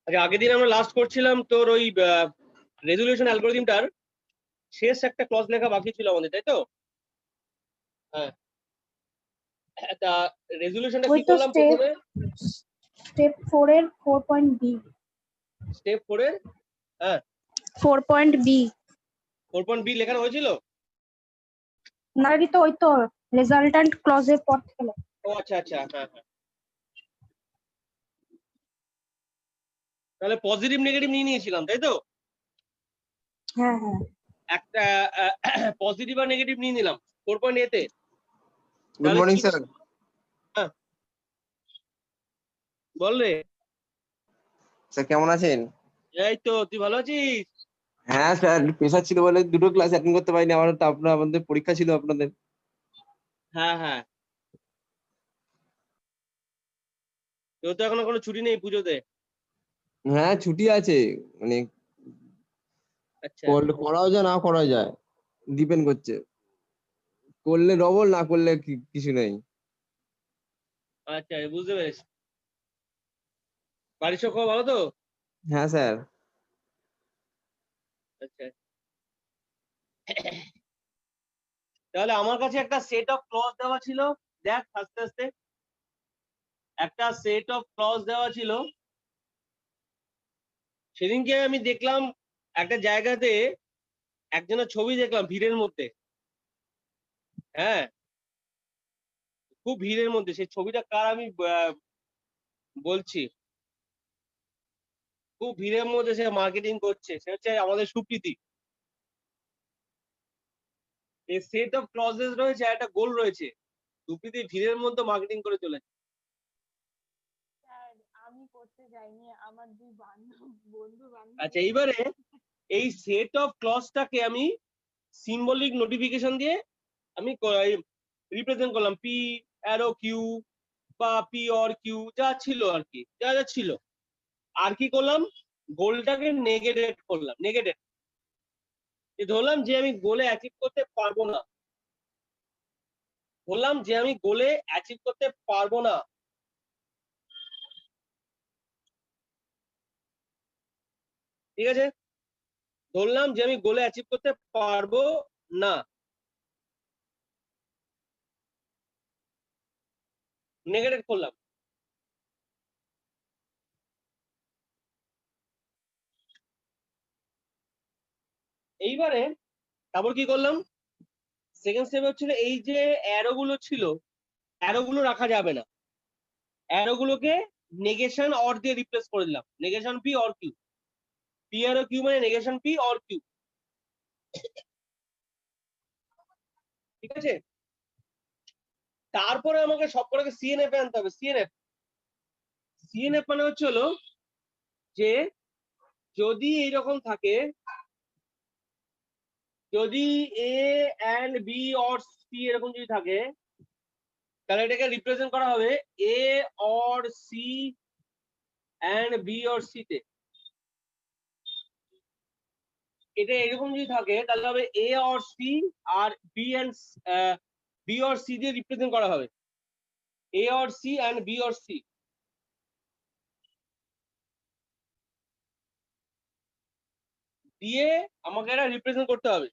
আচ্ছা, আগের দিন আমরা লাস্ট করছিলাম তোর ওই রেজুলেশন অ্যালগরিদমটার শেষ একটা ক্লজ লেখা বাকি ছিল আমাদের, তাই তো? হ্যাঁ, তা রেজুলেশনটা ওই কি তো করলাম প্রথমে? স্টেপ 4 এর 4.b। স্টেপ 4 এর 4.b 4.b লেখানো হয়েছিল। নাকি তো ওই তো রেজাল্ট্যান্ট ক্লজের পর থেকে লেখা। ও আচ্ছা আচ্ছা, হ্যাঁ হ্যাঁ। তাহলে পজিটিভ নেগেটিভ নিয়ে নিয়েছিলাম, তাই তো? হ্যাঁ হ্যাঁ একটা পজিটিভ আর নেগেটিভ নিয়ে নিলাম 4.a তে। Good morning sir. হ্যাঁ, বল রে। স্যার কেমন আছেন? এই তো, তুই ভালো আছিস? হ্যাঁ স্যার, প্রেশার ছিল বলে দুটো ক্লাস অ্যাটেন্ড করতে পারিনি। আমাদের পরীক্ষা ছিল আপনাদের। হ্যাঁ হ্যাঁ, তোর তো এখনো কোনো ছুটি নেই পুজোতে। হ্যাঁ ছুটি আছে, মানে আচ্ছা করাও যায় না করাও যায়, ডিপেন্ড করছে। করলে ডবল, না করলে কিছু নেই। আচ্ছা, বুঝতে পেরেছি। বাড়ির সব খবর ভালো তো? হ্যাঁ স্যার। আচ্ছা, তাহলে আমার কাছে একটা সেট অফ ক্লজ দেওয়া ছিল। দেখ আস্তে আস্তে, একটা সেট অফ ক্লজ দেওয়া ছিল। সেদিনকে আমি দেখলাম একটা জায়গাতে একজনের ছবি দেখলাম ভিড়ের মধ্যে। হ্যাঁ, খুব ভিড়ের মধ্যে। সেই ছবিটা কার আমি বলছি। খুব ভিড়ের মধ্যে সে মার্কেটিং করছে, সে হচ্ছে আমাদের সুপ্রীতি। এই সেট অফ ক্লজেস রয়েছে, একটা গোল রয়েছে। সুপ্রীতি ভিড়ের মধ্যে মার্কেটিং করে চলেছে। স্যার আমি করতে যাইনি, আমার দুই বন্ধু বান্ধব। আচ্ছা, এইবারে এই সেট অফ ক্লজটাকে আমি সিম্বলিক নোটিফিকেশন দিয়ে আমি রিপ্রেজেন্ট করলাম। পি অ্যারো কিউ বা পি অর কিউ যা ছিল আর কি, যা যা ছিল। আর কি করলাম, গোলটাকে নেগেটেড করলাম। নেগেটেড ধরলাম যে আমি গোলে অ্যাচিভ করতে পারবো না। বললাম যে আমি গোলে অ্যাচিভ করতে পারবো না। ঠিক আছে, ধরলাম যে আমি গোলে অ্যাচিভ করতে পারবো না, নেগেটিভ করলাম। এইবারে তারপর কি করলাম, সেকেন্ড স্টেপ হচ্ছিল এই যে অ্যারো গুলো ছিল, অ্যারো গুলো রাখা যাবে না। অ্যারো গুলোকে নেগেশন অর দিয়ে রিপ্লেস করে দিলাম। Negation P or Q. P arrow Q মানে নেগেশন পি অর কিউ। ঠিক আছে, তারপরে আমাকে সবকটাকে সিএনএফ এ আনতে হবে। সিএনএফ, সিএনএফ মানে হচ্ছে হলো যে যদি এইরকম থাকে, যদি A and B or C এরকম যদি থাকে, তাহলে এটাকে রিপ্রেজেন্ট করা হবে A or C and B or C তে। এটা এরকম যদি থাকে তাহলে হবে এ অর সি আর B and B or C দিয়ে রিপ্রেজেন্ট করা হবে। A or C and B or C দিয়ে আমাকে এটা রিপ্রেজেন্ট করতে হবে।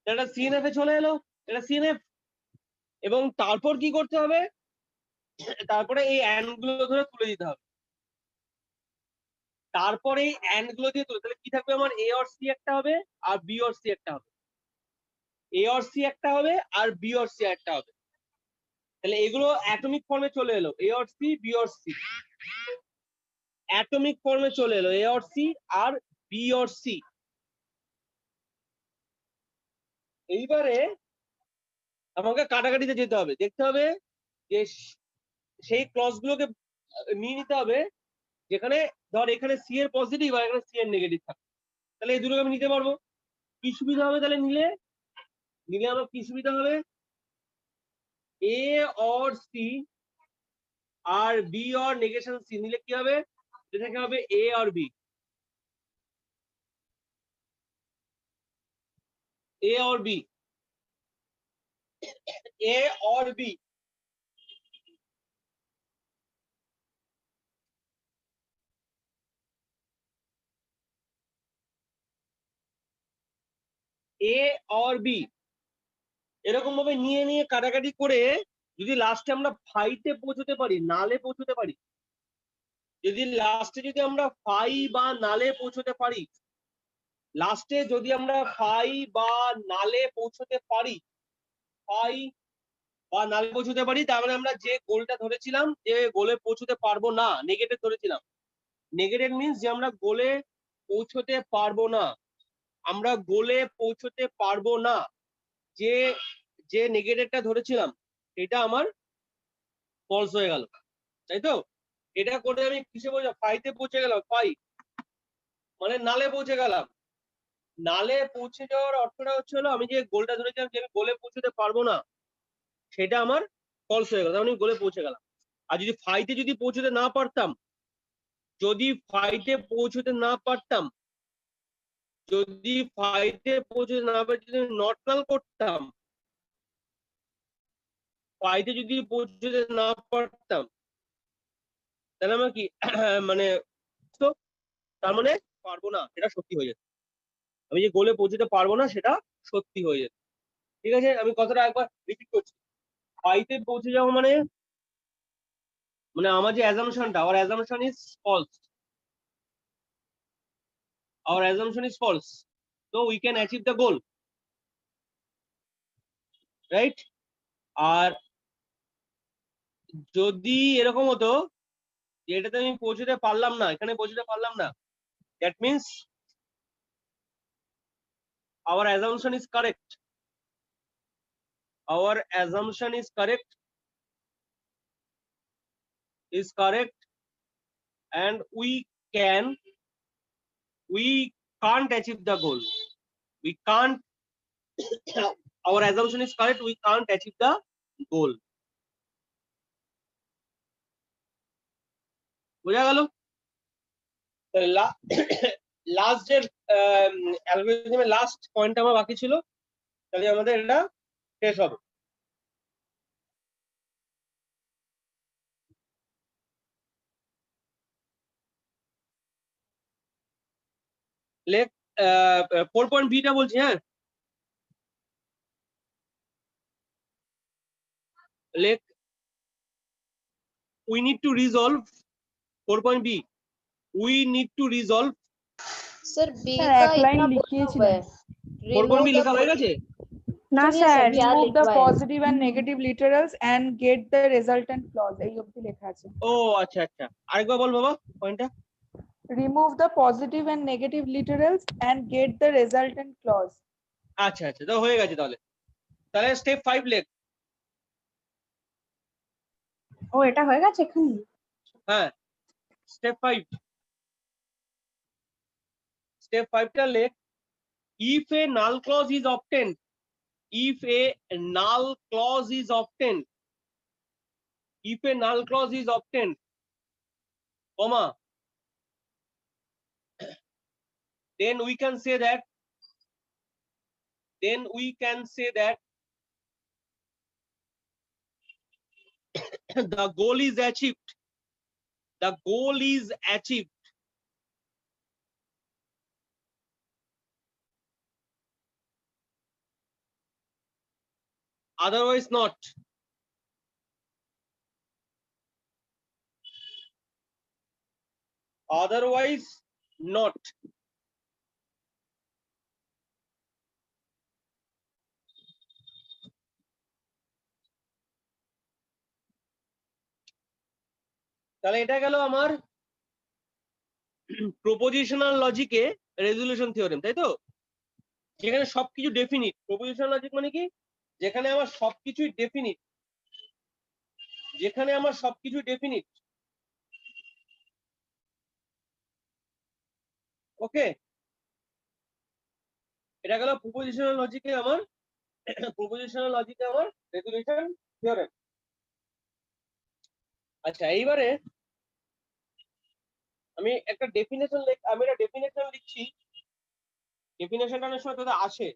এটা সিএনএফ এ চলে এলো, এটা সিএনএফ। এবং তারপর কি করতে হবে, তারপরে এই অ্যান্ড গুলো ধরে তুলে দিতে হবে। তারপরে এই অ্যান্ড গুলো দিয়ে তুলে, তাহলে কি থাকবে আমার, এ অর সি একটা হবে আর বি অর সি একটা হবে। এ অর সি একটা হবে আর বি অর সি একটা হবে। তাহলে এগুলো অ্যাটমিক ফর্মে চলে এলো, A or C B or C. Atomic ফর্মে চলে এলো এ অর সি আর বি অর সি। এইবারে আমাকে কাটাকাটিতে যেতে হবে, দেখতে হবে যে সেই ক্লজ গুলোকে নিয়ে নিতে হবে যেখানে ধর এখানে সি এর পজিটিভ আর এখানে সি এর নেগেটিভ থাকে। তাহলে এই দুটোকে আমি নিতে পারবো। কি সুবিধা হবে তাহলে নিলে, নিলে আমার কি সুবিধা হবে, এ অর সি আর বি অর নেগেশন সি নিলে কি হবে, এটাকে হবে এ আর বি। এ और बी, ए और बी। এ অর বি, এরকম ভাবে নিয়ে নিয়ে কাটাকাটি করে যদি লাস্টে আমরা ফাইতে পৌঁছতে পারি, নালে পৌঁছতে পারি, যদি লাস্টে যদি আমরা ফাই বা নালে পৌঁছতে পারি, লাস্টে যদি আমরা ফাই বা নালে পৌঁছতে পারি, ফাই বা নালে পৌঁছতে পারি, তার মানে আমরা যে গোলটা ধরেছিলাম, যে গোলে পৌঁছতে পারবো না, নেগেটিভ ধরেছিলাম। নেগেটিভ মিন্স যে আমরা গোলে পৌঁছতে পারবো না, আমরা গোলে পৌঁছতে পারবো না, যে যে নেগেটিভটা ধরেছিলাম এটা আমার ফলস হয়ে গেল, তাই তো? এটা করে আমি কিসে পৌঁছে, ফাইতে পৌঁছে গেলাম, ফাই মানে নালে পৌঁছে গেলাম। নালে পৌঁছে যাওয়ার অর্থটা হচ্ছে হলো আমি যে গোলটা ধরেছিলাম যে আমি গোলে পৌঁছতে পারবো না, সেটা আমার ফলস হয়ে গেল, আমি গোলে পৌঁছে গেলাম। আর যদি ফাইতে যদি পৌঁছতে না পারতাম, যদি ফাইতে পৌঁছতে না পারতাম, যদি ফাইতে পৌঁছতে না পারতাম, যদি নট নাল করতাম, ফাইতে যদি পৌঁছতে না পারতাম, তাহলে আমার কি মানে তো তার মানে পারবো না, সেটা সত্যি হয়ে যেত। আমি যে গোলে পৌঁছতে পারবো না সেটা সত্যি হয়ে যেত। ঠিক আছে, আমি কথাটা একবার রিপিট করছি। ফাইতে পৌঁছে যাওয়া মানে মানে আমার যে অ্যাজাম্পশনটা, our assumption is false, our assumption is false, so we can achieve the goal, right? আর যদি এরকম হতো যে এটাতে আমি পৌঁছতে পারলাম না, এখানে পৌঁছতে পারলাম না, that means our assumption is correct, our assumption is correct, and we can't achieve the goal, we can't our assumption is correct, we can't achieve the goal. বোঝা গেল? লাস্ট যে অ্যালগরিদমের লাস্ট পয়েন্ট আমার বাকি ছিল, তাহলে আমাদের এটা শেষ হবে। লেখ 4.b টা বলছি, হ্যাঁ লেখ we need to resolve 4.b, we need to resolve sir B Sir, का एक line इतना लिखिए बोलना हुआ है 4.b Remove the লেখা হয়ে গেছে? না सुनिए স্যার, सर, क्या remove the लिखवा है? positive and negative literals and get the resultant clause এই অবধি লেখা আছে। ও আচ্ছা আচ্ছা, আরেকবার বল বাবা পয়েন্টটা। remove the positive and negative literals and get the resultant clause। আচ্ছা আচ্ছা, তো হয়ে গেছে। তাহলে তাহলে স্টেপ 5 লেখ। ও এটা হয়ে গেছে এখানে। হ্যাঁ, স্টেপ 5, স্টেপ 5 টা লেখ। if a null clause is obtained, if a null clause is obtained, if a null clause is obtained, comma, then we can say that the goal is achieved, the goal is achieved, otherwise not, otherwise not। তাহলে এটা গেল আমার propositional লজিকে resolution theorem, তাই তো? যেখানে সবকিছু definite. Propositional logic মানে কি? যেখানে আমার সবকিছুই ডেফিনিট, যেখানে আমার সবকিছু ডেফিনিট। ওকে, এটা গেল প্রপোজিশনাল লজিকে আমার প্রপোজিশনাল লজিকে আমার রেজুলেশন থিওরেম। আচ্ছা, এইবারে আমি একটা ডেফিনেশন লিখছি। ডেফিনেশনটা অনেক সময় তোদের আসে।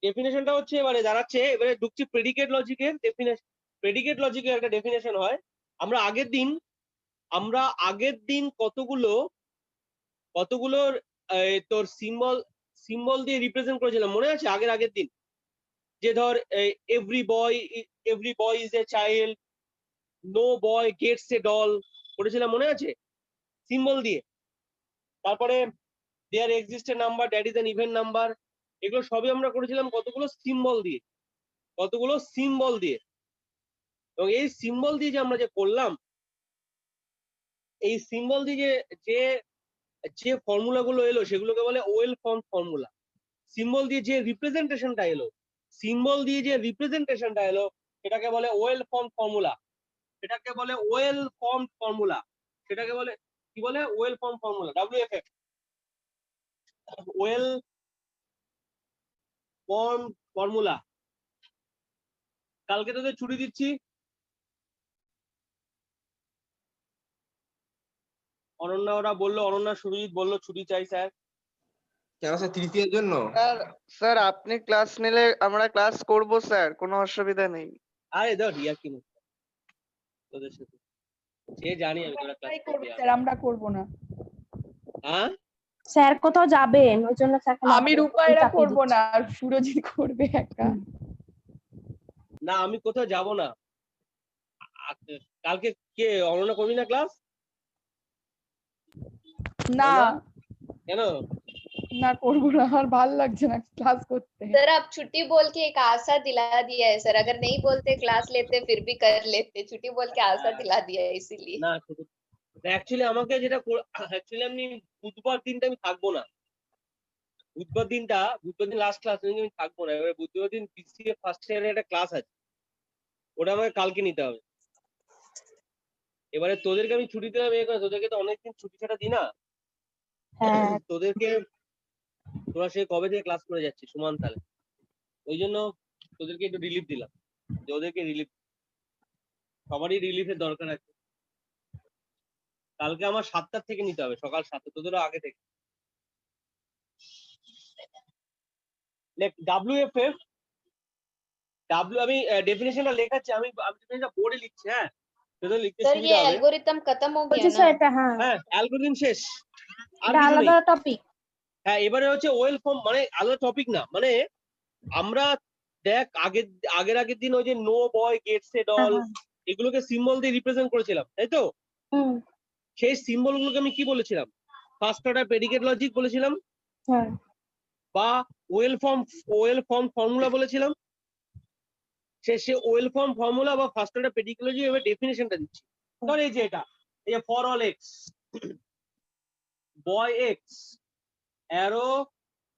ডেফিনেশনটা হচ্ছে এবারে দাঁড়াচ্ছে, এবারে ঢুকছি প্রেডিকেট লজিকের ডেফিনেশন। প্রেডিকেট লজিকের একটা ডেফিনেশন হয়। আমরা আগের দিন কতগুলো তোর সিম্বল দিয়ে রিপ্রেজেন্ট করেছিলাম, মনে আছে আগের দিন? যে ধর every boy is a child, no boy gets a doll করেছিলাম, মনে আছে? সিম্বল দিয়ে। তারপরে there exist a number that is an even number, এগুলো সবই আমরা করেছিলাম কতগুলো সিম্বল দিয়ে, কতগুলো সিম্বল দিয়ে। এবং এই সিম্বল দিয়ে যে আমরা যে করলাম, এই সিম্বল দিয়ে যে যে ফর্মুলা গুলো এলো সেগুলোকে বলে ওয়েল ফর্ম ফর্মুলা। সিম্বল দিয়ে যে রিপ্রেজেন্টেশনটা এলো, সিম্বল দিয়ে যে রিপ্রেজেন্টেশনটা এলো সেটাকে বলে ওয়েল ফর্ম ফর্মুলা, সেটাকে বলে ওয়েল ফর্ম ফর্মুলা, সেটাকে বলে কি বলে? Well form formula, WFF, well form formula. কালকে তোদের ছুটি দিচ্ছি। অনন্যা ওরা বললো, অনন্যা সুরজিৎ বললো ছুটি চাই স্যার। কেন স্যার তৃতীয়ের জন্য? স্যার স্যার আপনি ক্লাস নিলে আমরা ক্লাস করব স্যার, কোনো অসুবিধা নেই। আরে ধর রিয়া কি মুখ তোদের সাথে, সে জানি আমি তোরা ক্লাস আমরাই করবি। করবো স্যার, আমরা করব না। হ্যাঁ স্যার কোথাও যাবেন, ওই জন্য স্যারকে আমি রূপা এরা করব না, আর সুরজিৎ করবে একা। না আমি কোথাও যাব না। কালকে কে অনন্যা করবি না ক্লাস? না কেন? না করবো না, আমার ভালো লাগছে না ক্লাস করতে। सर आप छुट्टी बोल के एक आशा दिला दिया है सर, अगर नहीं बोलते क्लास लेते फिर भी कर लेते, छुट्टी बोल के आशा दिला दिया है इसीलिए। না অ্যাকচুয়ালি আমাকে যেটা অ্যাকচুয়ালি আমি বুধবার দিনটা আমি থাকবো না, বুধবার দিন লাস্ট ক্লাস, আমি থাকবো না। এবারে বুধবার দিন BCA ফার্স্ট ইয়ারের একটা ক্লাস আছে, ওটা আমাকে কালকে নিতে হবে। এবারে তোদেরকে আমি ছুটি দিলাম, তোদেরকে তো অনেকদিন ছুটি ছাড়া দিই না। হ্যাঁ তোদেরকে, তোরা সে কবে থেকে ক্লাস করে যাচ্ছিস সমান তালে, ওই জন্য তোদেরকে একটু রিলিফ দিলাম, যে ওদেরকে রিলিফ, সবারই রিলিফের দরকার আছে। কালকে আমার 7টার থেকে নিতে হবে, সকাল 7টা, তোদেরও আগে থেকে। WFF আমি ডেফিনেশনটা লেখাচ্ছি, আমি ডেফিনেশনটা বোর্ডে লিখছি। হ্যাঁ তোদের লিখতে सर ये সুবিধা হবে। एल्गोरिथम खत्म हो गया বলছি ना? স্যার এটা, হ্যাঁ হ্যাঁ অ্যালগরিদম শেষ, আর এটা কিছু নেই। আলাদা টপিক। হ্যাঁ এবারে হচ্ছে ওয়েল ফর্ম, মানে আলাদা টপিক না, মানে আমরা দেখ আগের দিন ওই যে no boy gets a doll, এগুলোকে সিম্বল দিয়ে রিপ্রেজেন্ট করেছিলাম, তাই তো? হুম সেই সিম্বল গুলোকে আমি কি বলেছিলাম? ফার্স্ট অর্ডার প্রেডিকেট লজিক বলেছিলাম, হ্যাঁ বা ওয়েল ফর্ম ফর্মুলা বলেছিলাম। সে ওয়েল ফর্ম ফর্মুলা বা ফার্স্ট অর্ডার প্রেডিকেট লজিক এবার ডেফিনেশনটা দিচ্ছি। ধর এই যে এটা, এই যে for all x, boy x, arrow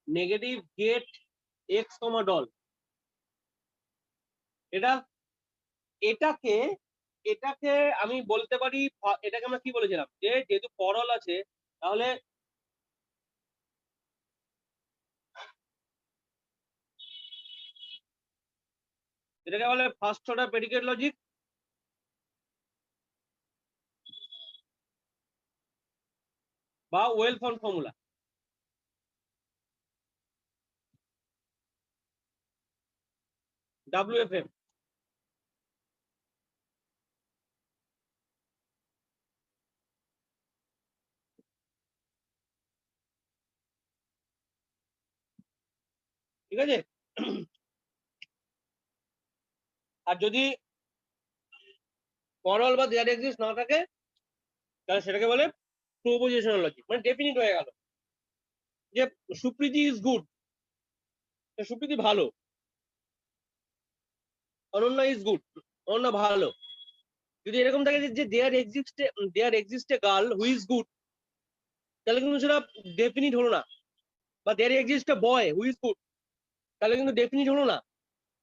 negative get x comma doll, এটাকে আমি বলতে পারি, এটাকে আমরা কি বলেছিলাম, যে যেহেতু ফর অল আছে তাহলে এটাকে বলে ফার্স্ট অর্ডার প্রেডিকেট লজিক, বা ওয়েল ফর্ম ফর্মুলা। WFF ঠিক আছে। আর যদি ফর অল বা দেয়ার এক্সিস্ট না থাকে তাহলে সেটাকে বলে প্রপোজিশনাল লজিক, মানে ডেফিনিট হয়ে গেল যে সুপ্রীতি ইজ গুড, সুপ্রীতি ভালো, অনন্যা ইজ গুড, অনন্যা ভালো। যদি এরকম থাকে যে there exist a girl who is good, তাহলে কিন্তু সেটা ডেফিনিট হলো না। বা there exist a boy who is good, তাহলে কিন্তু ডেফিনিট হলো না।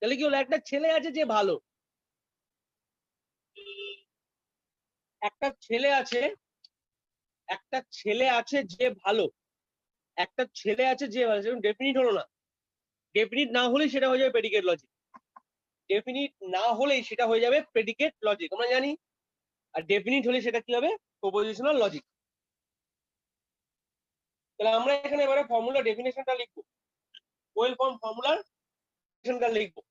তাহলে কি হলো? একটা ছেলে আছে যে ভালো, একটা ছেলে আছে যে ভালো, একটা ছেলে আছে যে ভালো, সেরকম ডেফিনিট হলো না। ডেফিনিট না হলেই সেটা হয়ে যাবে প্রেডিকেট লজিক, ডেফিনিট না হলেই সেটা হয়ে যাবে প্রেডিকেট লজিক, আমরা জানি। আর ডেফিনিট হলে সেটা কি হবে? Propositional logic. তাহলে আমরা এখানে এবারে ফর্মুলা ডেফিনেশনটা লিখবো, ওয়েল ফর্ম ফর্মুলার ডেফিনেশনটা লিখবো।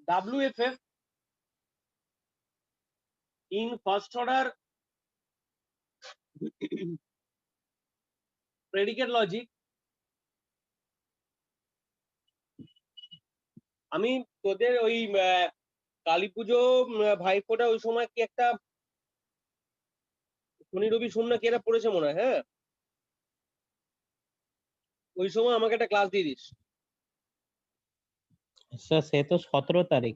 WFF in first order predicate logic, আমি তোদের ওই কালী পুজো ভাইফোঁটা ওই সময় কি একটা শনি রবি সোম না কি একটা পড়েছে মনে হয়, হ্যাঁ ওই সময় আমাকে একটা ক্লাস দিয়ে দিস। স্যার সে তো 17 তারিখ,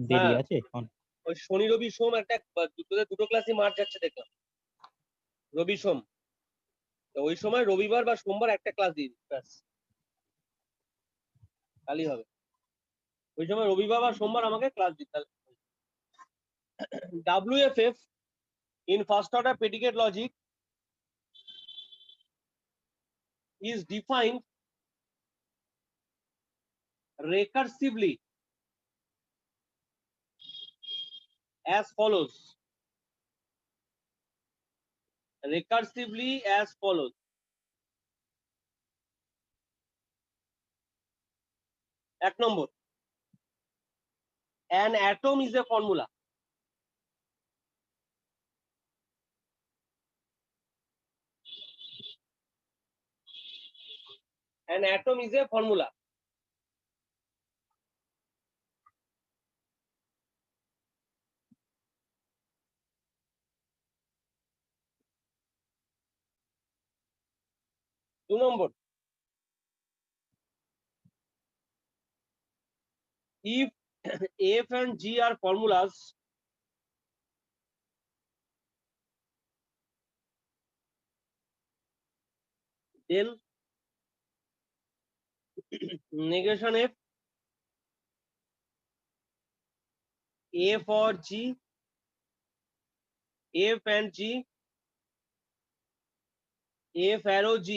দেরি হ্যাঁ। আছে এখন। ওই শনি রবি সোম একটা তোদের দুটো ক্লাসই মার্চ যাচ্ছে দেখলাম, রবি সোম। তো ওই সময় রবিবার বা সোমবার একটা ক্লাস দিয়ে দিস ব্যাস, তাহলেই হবে। ওই সময় রবিবার বা সোমবার আমাকে ক্লাস দিতে হবে। WFF in first order predicate logic is defined recursively as follows. Recursively as follows. এক নম্বর, an atom is a formula. An atom is a formula. দু নম্বর, if F and G are formulas, then negation F or G, F and G, F arrow G,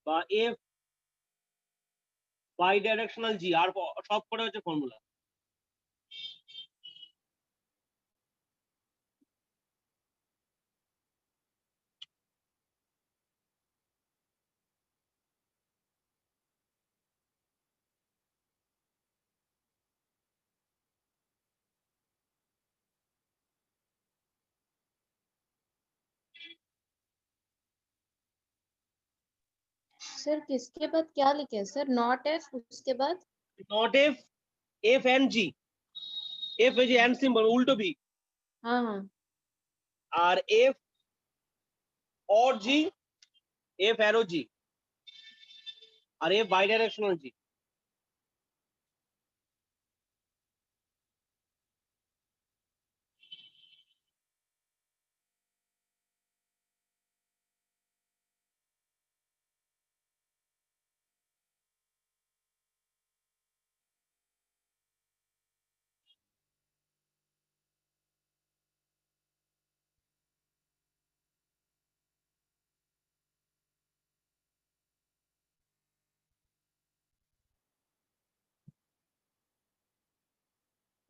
বা F bidirectional G, আর সব করে হচ্ছে formula. Sir किसके बाद क्या लिखे sir? Not F, उसके बाद Not F, F and G, F is and symbol উল্টো B, हाँ हाँ আর F or G, F arrow G, R F bidirectional G।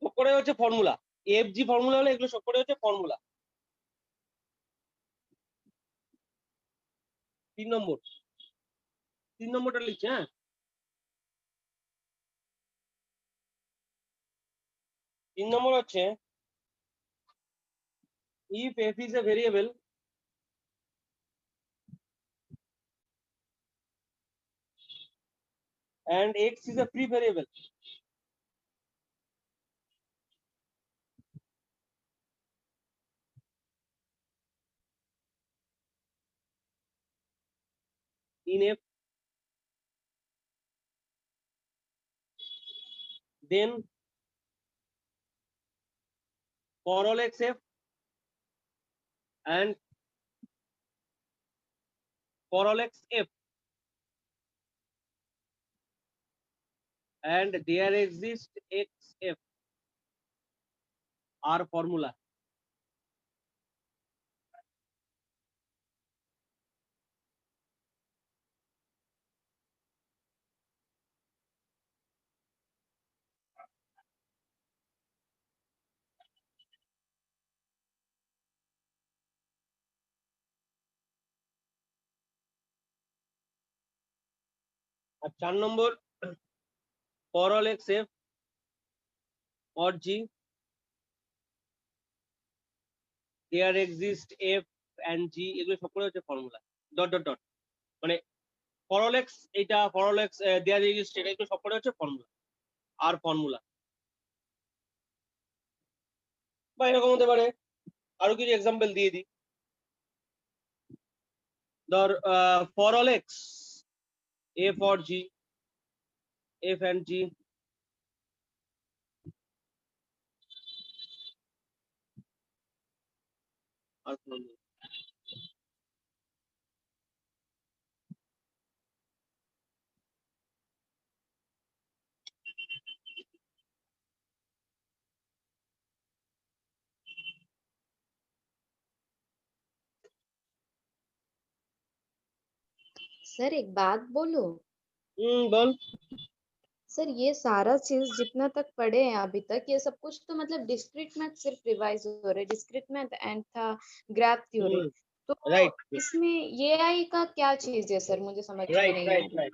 সব করে হচ্ছে ফর্মুলা, এফ জি ফর্মুলা হলে এগুলো সব করে হচ্ছে ফর্মুলা। 3 নম্বর, 3 নম্বরটা লিখছে, হ্যাঁ 3 নম্বর হচ্ছে if f is a variable and x is a free variable, in f, then for all x f and for all x f and there exists x f are formula. R 4 number, for all x f or g there exist f and g এগুলো সবগুলো হচ্ছে formula dot dot dot মানে for all x এটা for all x there exist এটা এগুলো সবগুলো হচ্ছে formula আর formula বা এরকম হতে পারে আরো কিছু এক্সাম্পল দিয়ে দিই ধর for all x a for g f and g আর formula। सर एक बात बोलूं बोल सर, ये सारा चीज जितना तक पढ़े हैं अभी तक, ये सब कुछ तो मतलब डिस्क्रीट मैथ सिर्फ रिवाइज हो रहा है, डिस्क्रीट मैथ एंड था ग्राफ थ्योरी। तो राइट इसमें ये आई का क्या चीज है सर, मुझे समझ में राइट नहीं राइट आ रही। राइट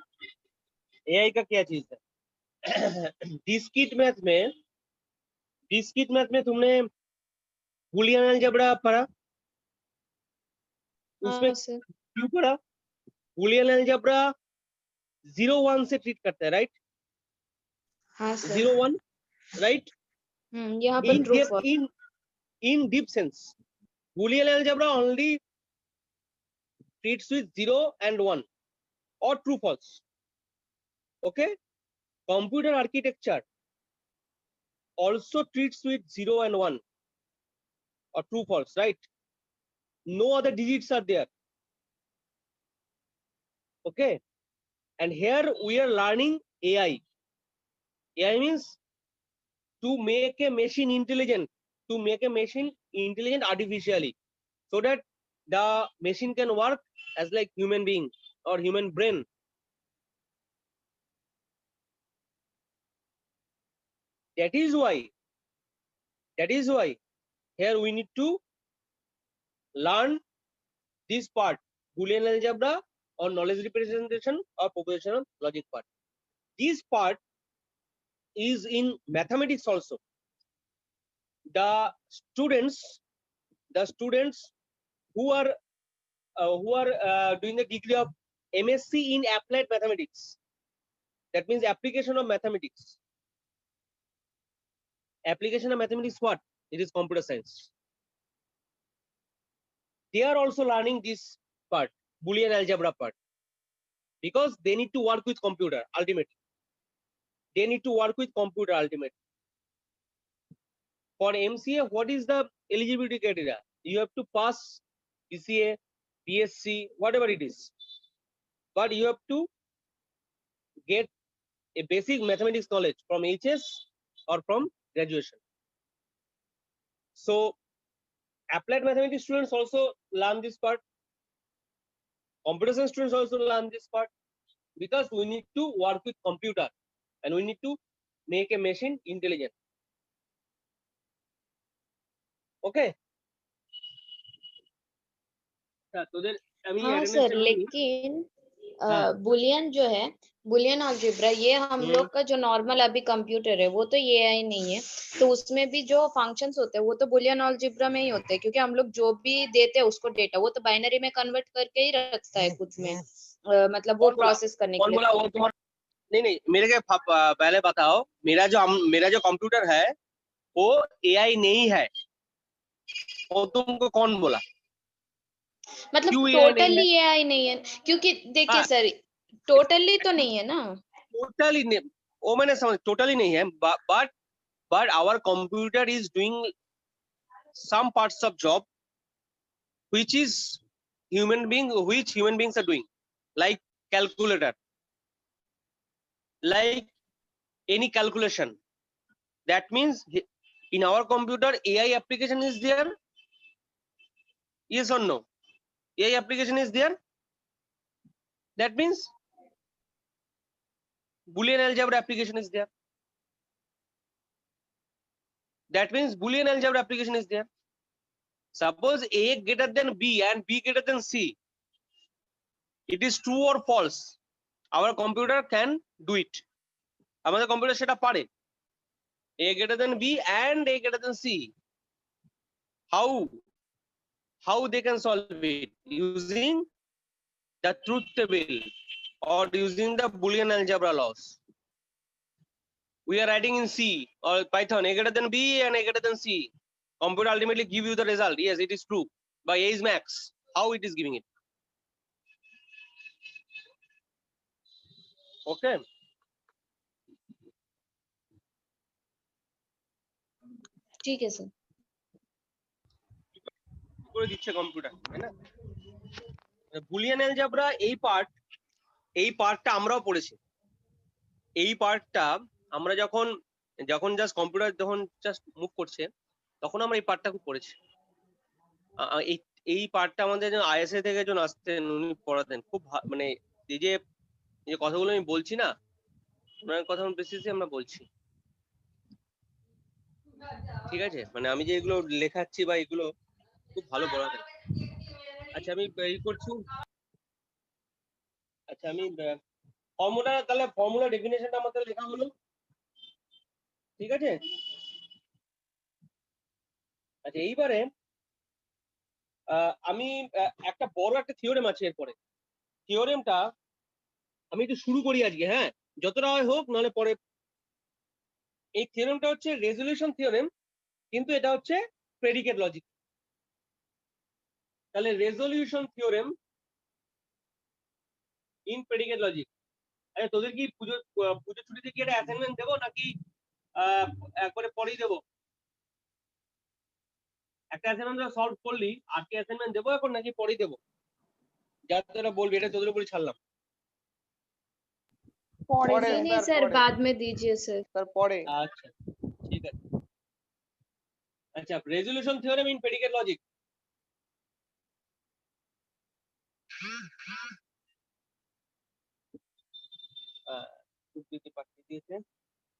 एआई का क्या चीज है डिस्क्रीट मैथ में तुमने बूलियन अलजेब्रा पढ़ा उसमें हाँ सर। क्यों पढ़ा बूलियन अलजेब्रा 0 1 से ट्रीट करता है राइट हाँ सर। 0 1 राइट यहाँ पर true false. in deep sense boolean algebra only treats with 0 and 1 or true false okay computer architecture also treats with 0 and 1 or true false right no other digits are there okay and here we are learning ai means to make a machine intelligent artificially so that the machine can work as like human being or human brain that is why here we need to learn this part boolean algebra or knowledge representation or propositional logic part this part is in mathematics also the students who are doing the degree of MSc in applied mathematics that means application of mathematics what it is computer science they are also learning this part boolean algebra part because they need to work with computer ultimately for MCA, what is the eligibility criteria? You have to pass BCA, BSc, whatever it is. But you have to get a basic mathematics knowledge from HS or from graduation. So, applied mathematics students also learn this part. Computer science students also learn this part because we need to work with computer and we need to make a machine intelligent. Okay हाँ sir, लेकिन Boolean जो है, Boolean algebra, ये हम लोग का जो normal अभी कंप्यूटर है वो तो ये आई नहीं है, तो उसमें भी जो फंक्शंस होते हैं वो तो बुलियन अलजेब्रा में ही होते हैं, क्योंकि हम लोग जो भी देते हैं उसको डेटा वो तो बाइनरी में कन्वर्ट करके ही रखता है खुद में, मतलब वो प्रोसेस करने के लिए। नहीं मेरे के पहले बताओ, मेरा जो कंप्यूटर है वो एआई नहीं है, वो तुमको कौन बोला? मतलब टोटली एआई नहीं है, क्योंकि देखिए सर टोटली तो नहीं है ना, टोटली नहीं, वो मैंने समझ, टोटली नहीं है, but our computer is doing some parts of job which human beings are doing, like calculator, like any calculation. That means in our computer AI application is there, yes or no? AI application is there. That means Boolean algebra application is there. That means Boolean algebra application is there. Suppose A greater than B and B greater than C, it is true or false, our computer can do it. আমাদের computer সেটা পারে a greater than b and a greater than c. How they can solve it? Using the truth table or using the Boolean algebra laws. We are writing in C or Python a greater than b and a greater than c. Computer ultimately give you the result. Yes, it is true. By a is max. How it is giving it? Okay. ठीक है sir. করে দিচ্ছে computer, তাই না? Boolean algebra এই পার্টটা আমরাও পড়েছি। এই পার্টটা আমরা যখন জাস্ট কম্পিউটার যখন জাস্ট মুভ করছে তখন আমরা এই পার্টটা খুব পড়েছি। এই পার্টটা আমাদের আইএসএ থেকে জন আসতেন, উনি পড়াতেন খুব মানে এই যে কথাগুলো আমি বলছি না, ওনার কথা বেসিসে আমরা বলছি, ঠিক আছে? মানে আমি যে এগুলো লেখাচ্ছি বা এগুলো খুব ভালো পড়াতেন। আচ্ছা আমি এই করছি, আচ্ছা আমি ফর্মুলা ডেফিনেশনটা আমাদের লেখা হলো, ঠিক আছে? আচ্ছা এইবারে আমি একটা বড় একটা থিওরেম আছে এরপরে। থিওরেমটা আমি একটু শুরু করি আজকে, হ্যাঁ, যতটা হয় হোক, নাহলে পরে। এই থিওরেমটা হচ্ছে রেজলিউশন থিওরেম, কিন্তু এটা হচ্ছে প্রেডিকেট লজিক। তাহলে resolution theorem in predicate logic. আচ্ছা তোদের কি পুজো ছুটিতে কি একটা অ্যাসাইনমেন্ট দেবো নাকি একবারে পরেই দেবো? একটা অ্যাসাইনমেন্ট সলভ করলি, আর কি অ্যাসাইনমেন্ট দেবো এখন নাকি পরেই দেবো? যা তোরা বলবি, এটা তোদের উপরে ছাড়লাম। পরে পরে नहीं नहीं স্যার, सर পরে। बाद में दीजिए सर। তারপরে আচ্ছা ঠিক আছে। আচ্ছা resolution theorem in predicate logic.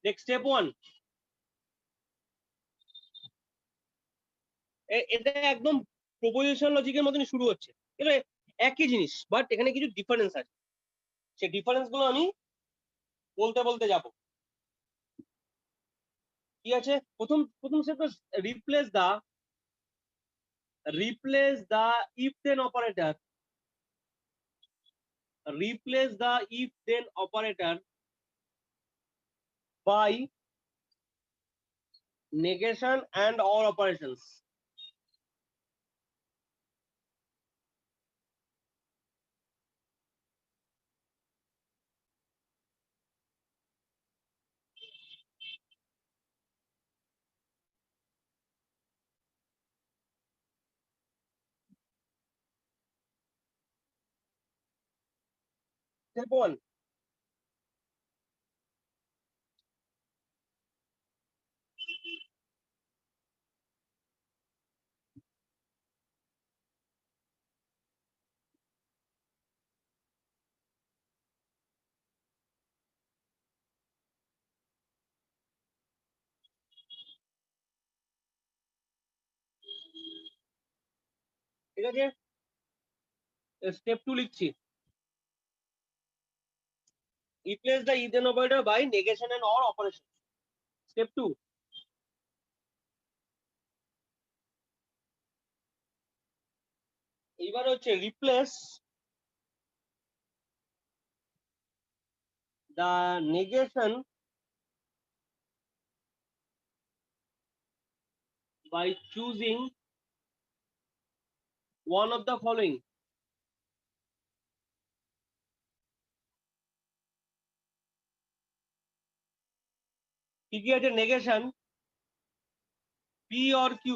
Next step 1, এটা একদম প্রপোজিশন লজিকের মতনই শুরু হচ্ছে, এটা একই জিনিস, বাট এখানে কিছু ডিফারেন্স আছে। সেই ডিফারেন্স গুলো আমি বলতে বলতে যাব। কি আছে? প্রথম step, replace the if then operator, replace the if then operator by negation and or operations. Step 1, ঠিক আছে? স্টেপ 2 লিখছি, replace the if then operator by negation and or operations. Step 2, এবার হচ্ছে replace the negation by choosing one of the following. কি কি আছে negation? P or Q?